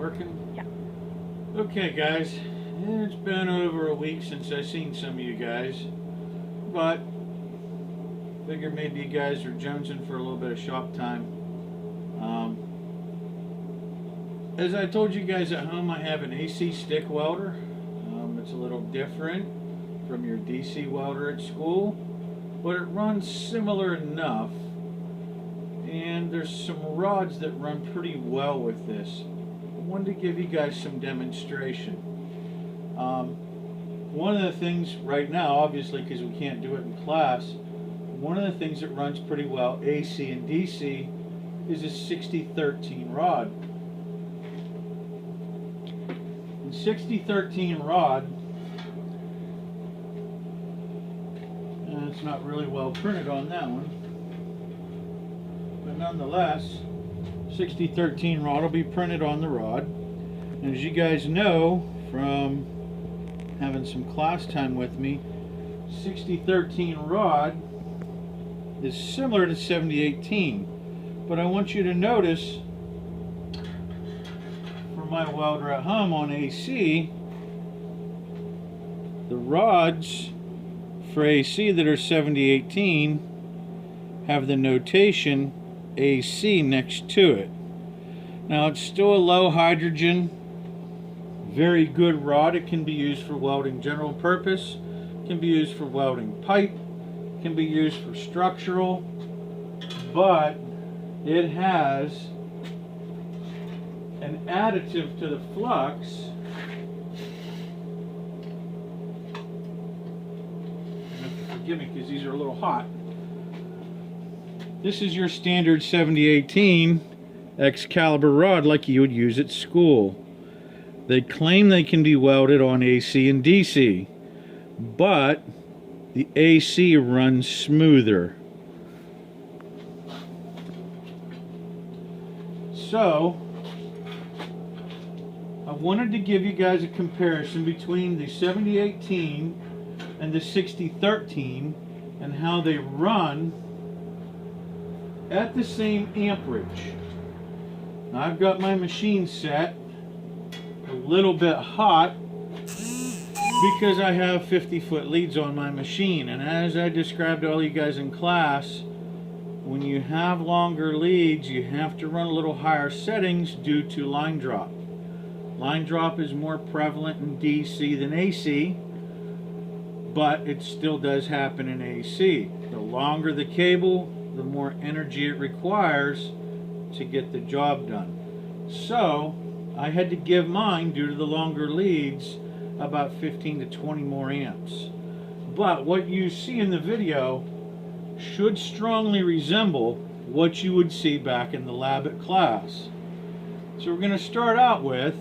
working? Yeah. Okay, guys. It's been over a week since I've seen some of you guys, but figured maybe you guys are jonesing for a little bit of shop time. As I told you guys at home, I have an AC stick welder. It's a little different from your DC welder at school, but it runs similar enough. And there's some rods that run pretty well with this. I wanted to give you guys some demonstration. One of the things right now, obviously because we can't do it in class, one of the things that runs pretty well AC and DC is a 6013 rod. The 6013 rod, it's not really well printed on that one, but nonetheless, 6013 rod will be printed on the rod. And as you guys know from having some class time with me, 6013 rod is similar to 7018, but I want you to notice for my welder at home on AC, the rods for AC that are 7018 have the notation AC next to it. Now it's still a low hydrogen, very good rod. It can be used for welding general purpose, can be used for welding pipe, can be used for structural, but it has an additive to the flux forgive me because these are a little hot. This is your standard 7018 Excalibur rod like you would use at school. They claim they can be welded on AC and DC, but the AC runs smoother. So, I wanted to give you guys a comparison between the 7018 and the 6013 and how they run at the same amperage. Now I've got my machine set a little bit hot because I have 50-foot leads on my machine, and as I described to all you guys in class, when you have longer leads you have to run a little higher settings due to line drop. Line drop is more prevalent in DC than AC, but it still does happen in AC. The longer the cable, the more energy it requires to get the job done. So I had to give mine, due to the longer leads, about 15 to 20 more amps. But what you see in the video should strongly resemble what you would see back in the lab at class. So we're going to start out with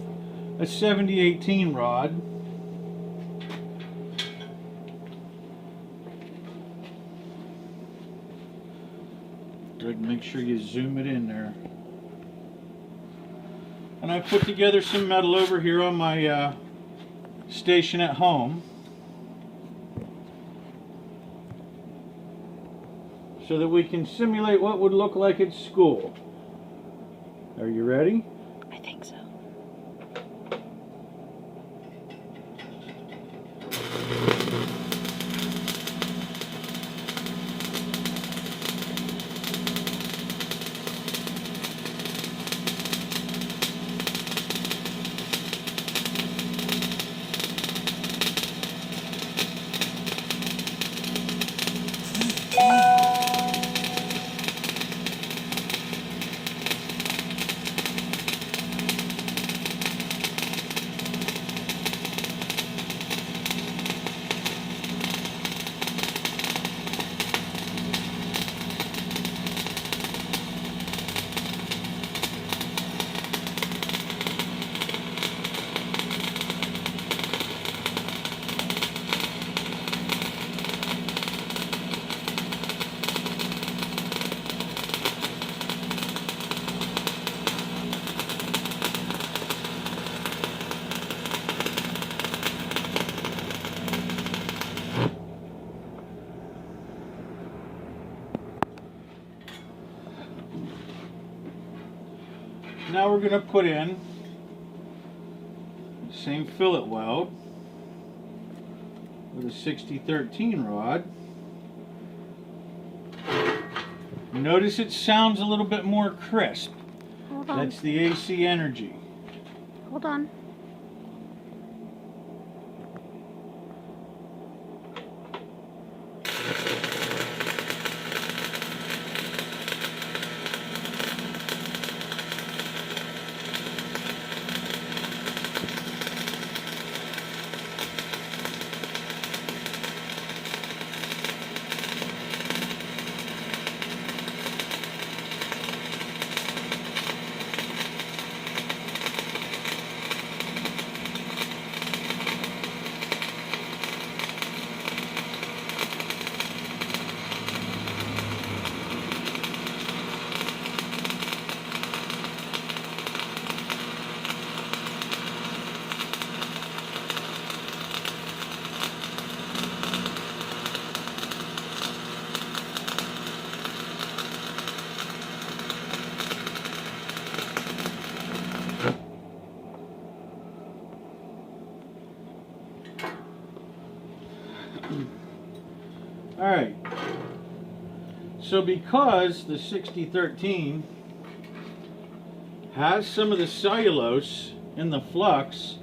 a 7018 rod. Make sure you zoom it in there. And I put together some metal over here on my station at home so that we can simulate what would look like at school. Are you ready? I think so. Now we're going to put in Same fillet weld with a 6013 rod. Notice it sounds a little bit more crisp. Hold on. That's the AC energy. Hold on. Alright, so because the 6013 has some of the cellulose in the flux,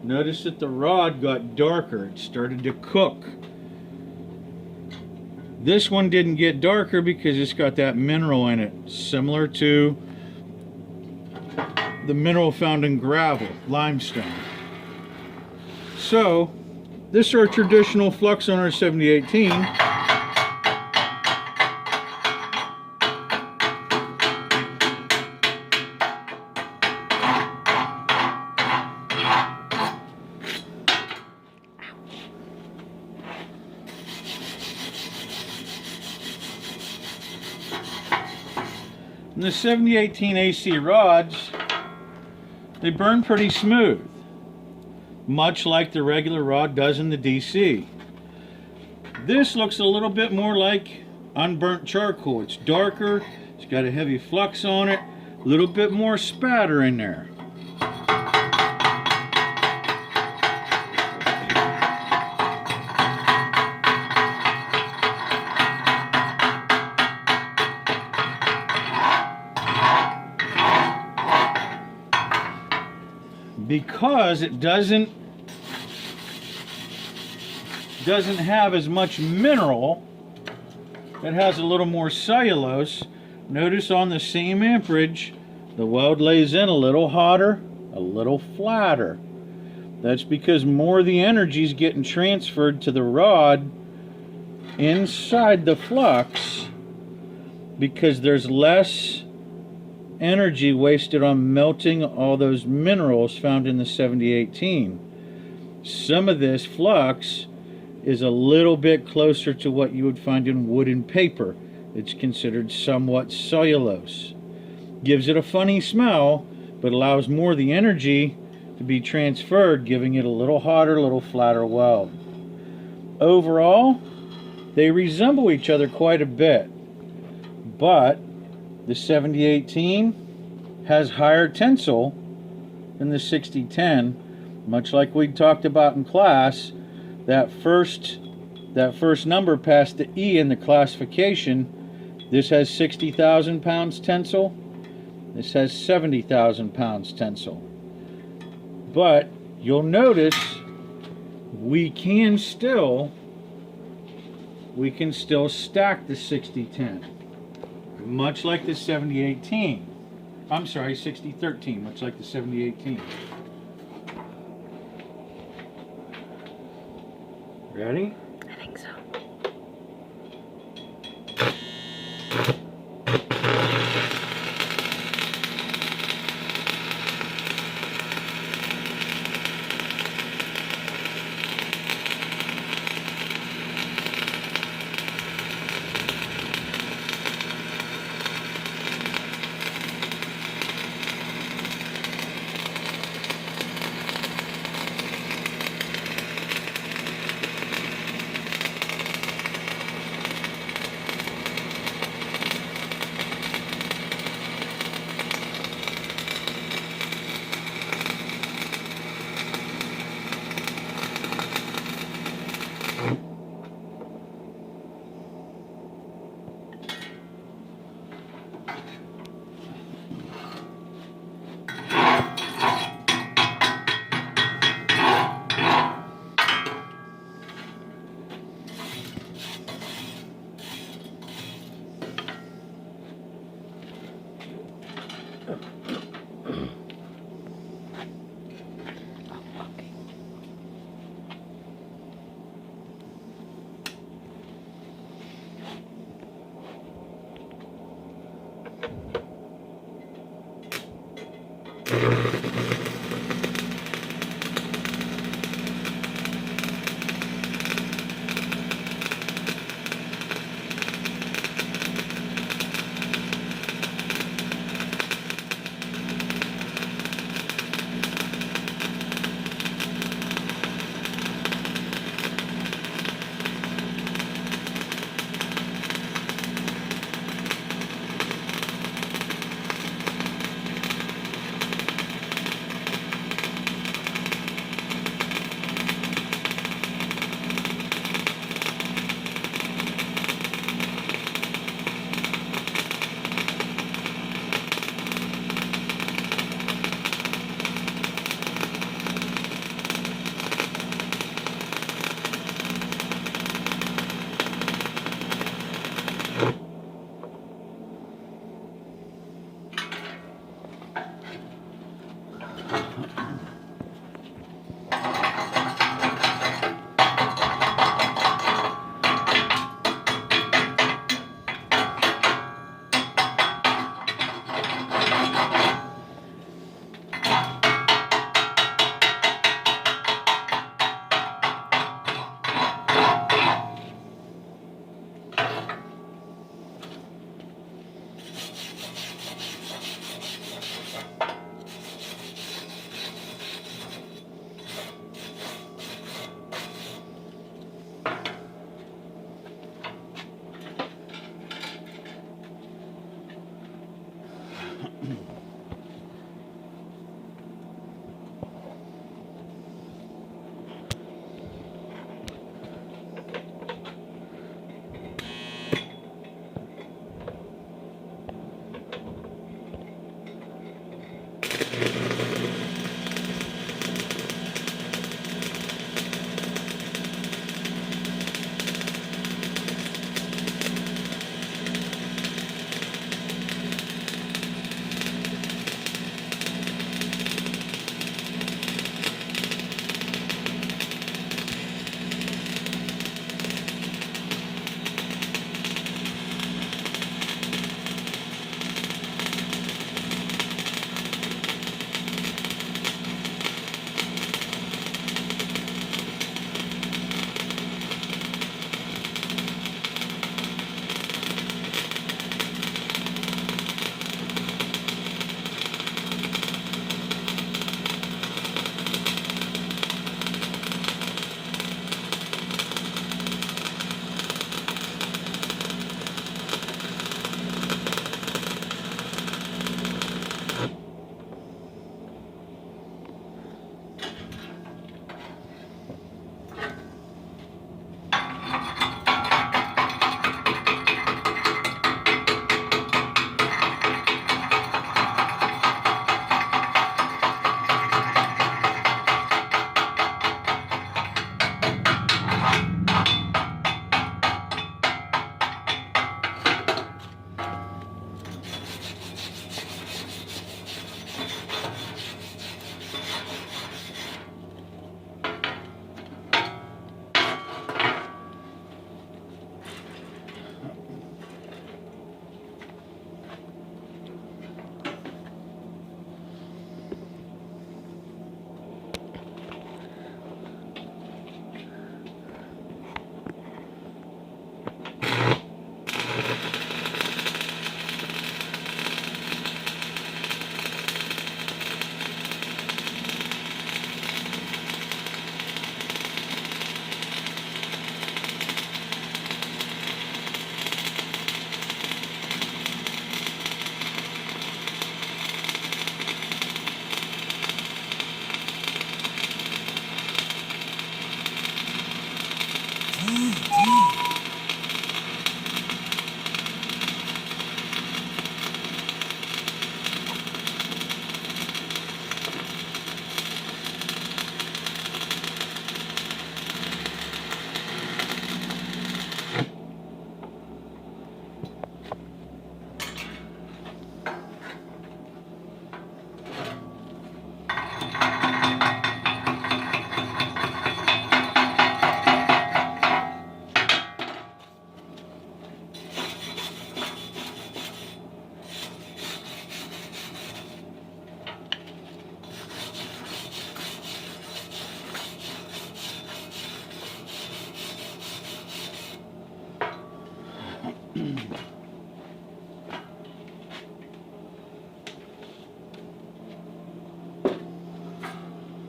notice that the rod got darker. It started to cook. This one didn't get darker because it's got that mineral in it, similar to the mineral found in gravel, limestone. So, this is our traditional flux on our 7018. And the 7018 AC rods, they burn pretty smooth, much like the regular rod does in the DC. This looks a little bit more like unburnt charcoal. It's darker, it's got a heavy flux on it, a little bit more spatter in there. Because it doesn't have as much mineral, it has a little more cellulose. Notice on the same amperage, the weld lays in a little hotter, a little flatter. That's because more of the energy is getting transferred to the rod inside the flux, because there's less energy wasted on melting all those minerals found in the 7018. Some of this flux is a little bit closer to what you would find in wood and paper. It's considered somewhat cellulose. Gives it a funny smell, but allows more of the energy to be transferred, giving it a little hotter, a little flatter weld. Overall, they resemble each other quite a bit, but the 7018 has higher tensile than the 6010. Much like we talked about in class, that first number past the E in the classification, this has 60,000 pounds tensile, this has 70,000 pounds tensile. But you'll notice we can still stack the 6010. Much like the 7018. I'm sorry, 6013, much like the 7018. Ready? I think so.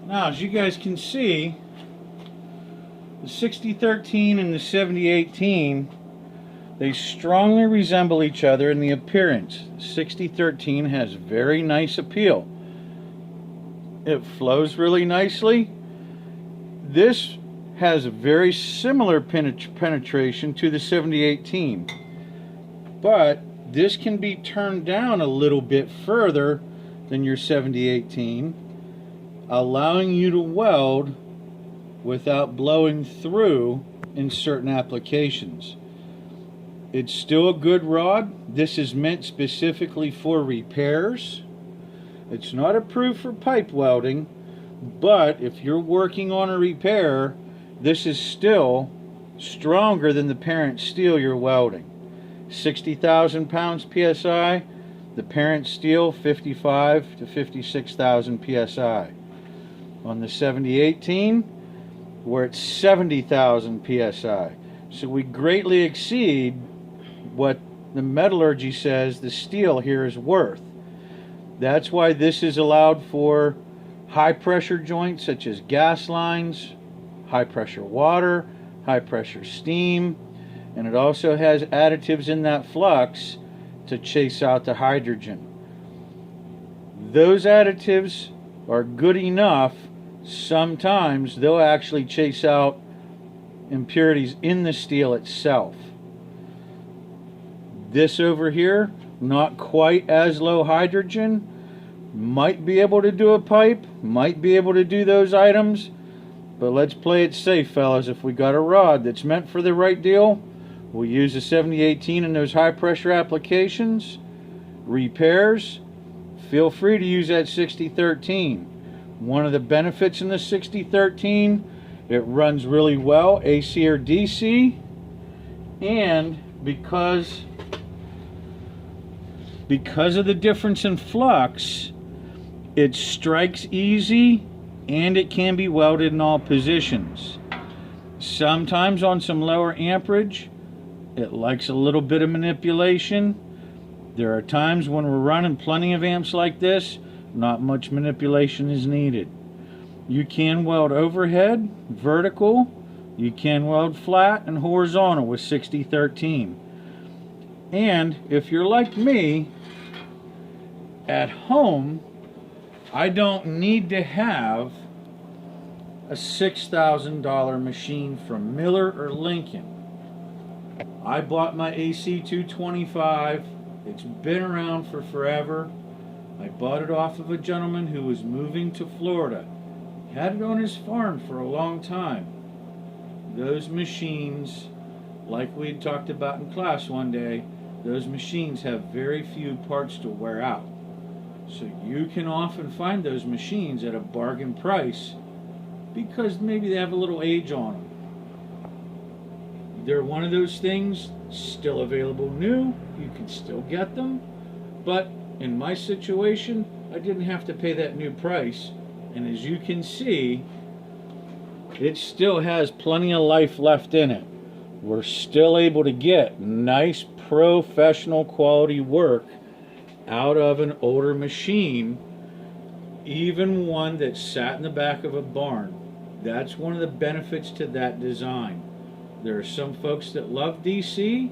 Now, as you guys can see, the 6013 and the 7018, they strongly resemble each other in the appearance. 6013 has very nice appeal. It flows really nicely. This has a very similar penetration to the 7018, but this can be turned down a little bit further than your 7018, allowing you to weld without blowing through in certain applications. It's still a good rod. This is meant specifically for repairs. It's not approved for pipe welding, but if you're working on a repair, this is still stronger than the parent steel you're welding. 60,000 pounds PSI, the parent steel 55 to 56,000 PSI. On the 7018, we're at 70,000 PSI. So we greatly exceed what the metallurgy says the steel here is worth. That's why this is allowed for high pressure joints such as gas lines, high pressure water, high pressure steam, and it also has additives in that flux to chase out the hydrogen. Those additives are good enough. Sometimes they'll actually chase out impurities in the steel itself. This over here, not quite as low hydrogen, might be able to do a pipe, might be able to do those items, but let's play it safe, fellas. If we got a rod that's meant for the right deal, we'll use the 7018 in those high pressure applications. Repairs, feel free to use that 6013. One of the benefits in the 6013, it runs really well, AC or DC, and because of the difference in flux, it strikes easy and it can be welded in all positions. Sometimes on some lower amperage, it likes a little bit of manipulation. There are times when we're running plenty of amps like this, not much manipulation is needed. You can weld overhead, vertical, you can weld flat and horizontal with 6013. And if you're like me, at home, I don't need to have a $6,000 machine from Miller or Lincoln. I bought my AC 225. It's been around for forever. I bought it off of a gentleman who was moving to Florida. He had it on his farm for a long time. Those machines, like we had talked about in class one day, those machines have very few parts to wear out. So you can often find those machines at a bargain price because maybe they have a little age on them. They're one of those things still available new. You can still get them. But in my situation, I didn't have to pay that new price. And as you can see, it still has plenty of life left in it. We're still able to get nice professional quality work out of an older machine, even one that sat in the back of a barn. That's one of the benefits to that design. There are some folks that love DC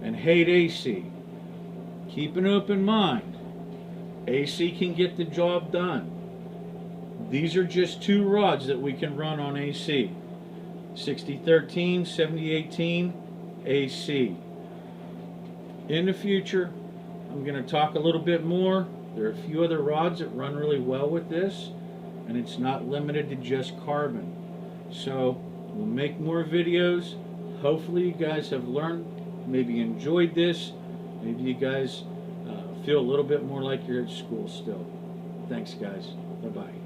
and hate AC. Keep an open mind. AC can get the job done. These are just two rods that we can run on AC. 6013, 7018, AC. In the future, I'm going to talk a little bit more. There are a few other rods that run really well with this, and it's not limited to just carbon. So we'll make more videos. Hopefully you guys have learned, maybe enjoyed this. Maybe you guys feel a little bit more like you're at school still. Thanks, guys. Bye-bye.